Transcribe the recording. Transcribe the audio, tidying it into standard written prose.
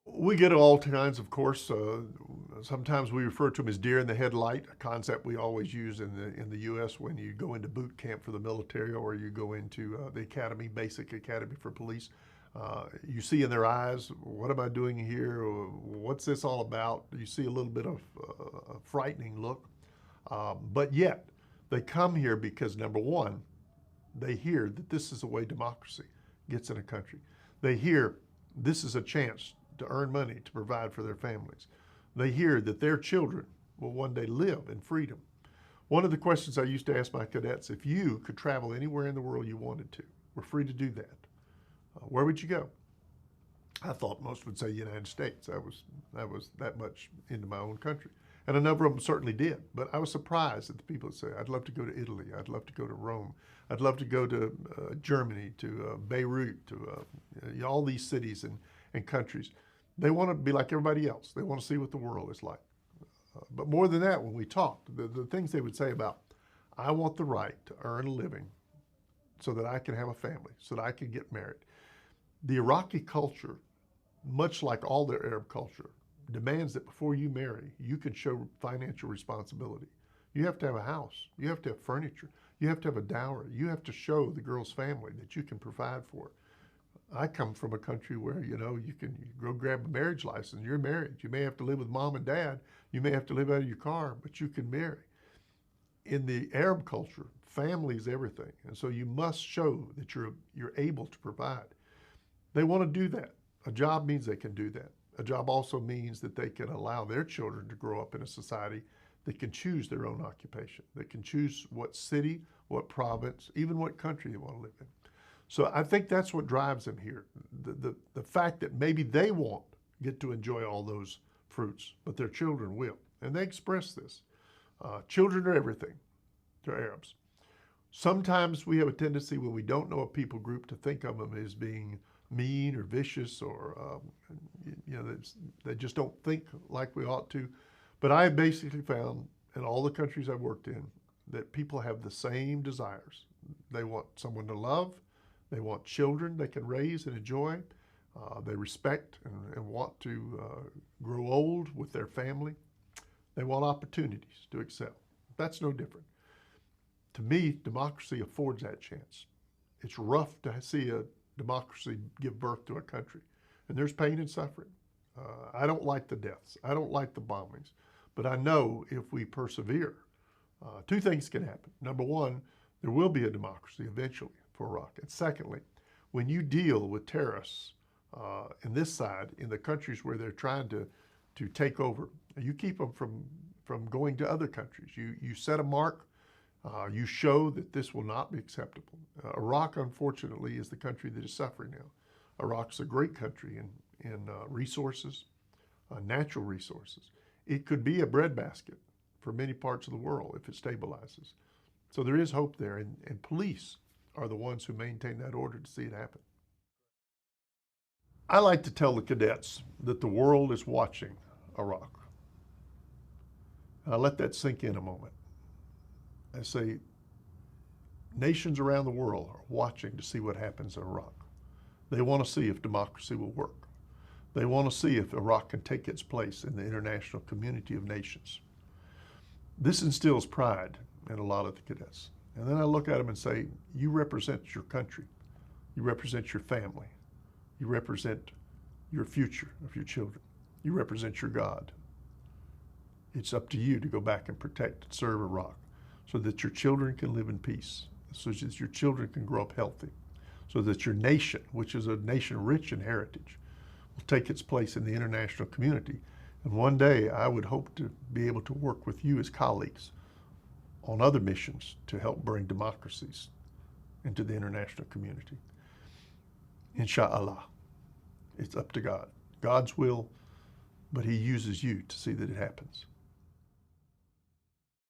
We get all kinds, of course. Sometimes we refer to them as deer in the headlight, a concept we always use in the U.S. when you go into boot camp for the military or you go into the academy, basic academy for police. You see in their eyes, what am I doing here? Or what's this all about? You see a little bit of a frightening look. But yet, they come here because number one, they hear that this is the way democracy gets in a country. They hear this is a chance to earn money to provide for their families. They hear that their children will one day live in freedom. One of the questions I used to ask my cadets, if you could travel anywhere in the world you wanted to, we're free to do that, where would you go? I thought most would say United States. I was that much into my own country. And a number of them certainly did. But I was surprised at the people that say, I'd love to go to Italy. I'd love to go to Rome. I'd love to go to Germany, to Beirut, to all these cities and countries. They want to be like everybody else. They want to see what the world is like. But more than that, when we talked, the things they would say about, I want the right to earn a living so that I can have a family, so that I can get married. The Iraqi culture, much like all their Arab culture, demands that before you marry, you can show financial responsibility. You have to have a house. You have to have furniture. You have to have a dowry. You have to show the girl's family that you can provide for. I come from a country where, you can go grab a marriage license. You're married. You may have to live with mom and dad. You may have to live out of your car, but you can marry. In the Arab culture, family is everything. And so you must show that you're able to provide. They want to do that. A job means they can do that. A job also means that they can allow their children to grow up in a society that can choose their own occupation, that can choose what city, what province, even what country they want to live in. So I think that's what drives them here. The fact that maybe they won't get to enjoy all those fruits, but their children will. And they express this. Children are everything to Arabs. Sometimes we have a tendency when we don't know a people group to think of them as being mean or vicious or, they just don't think like we ought to. But I have basically found in all the countries I've worked in that people have the same desires. They want someone to love. They want children they can raise and enjoy. They respect and want to grow old with their family. They want opportunities to excel. That's no different. To me, democracy affords that chance. It's rough to see a democracy give birth to a country, and there's pain and suffering. I don't like the deaths. I don't like the bombings. But I know if we persevere, two things can happen. Number one, there will be a democracy eventually for Iraq. And secondly, when you deal with terrorists in this side, in the countries where they're trying to take over, you keep them from going to other countries. You set a mark. You show that this will not be acceptable. Iraq, unfortunately, is the country that is suffering now. Iraq's a great country in resources, natural resources. It could be a breadbasket for many parts of the world if it stabilizes. So there is hope there, and police are the ones who maintain that order to see it happen. I like to tell the cadets that the world is watching Iraq. I let that sink in a moment. I say, nations around the world are watching to see what happens in Iraq. They want to see if democracy will work. They want to see if Iraq can take its place in the international community of nations. This instills pride in a lot of the cadets. And then I look at them and say, you represent your country. You represent your family. You represent your future of your children. You represent your God. It's up to you to go back and protect and serve Iraq so that your children can live in peace, so that your children can grow up healthy, so that your nation, which is a nation rich in heritage, will take its place in the international community. And one day I would hope to be able to work with you as colleagues on other missions to help bring democracies into the international community. Inshallah, it's up to God. God's will, but He uses you to see that it happens.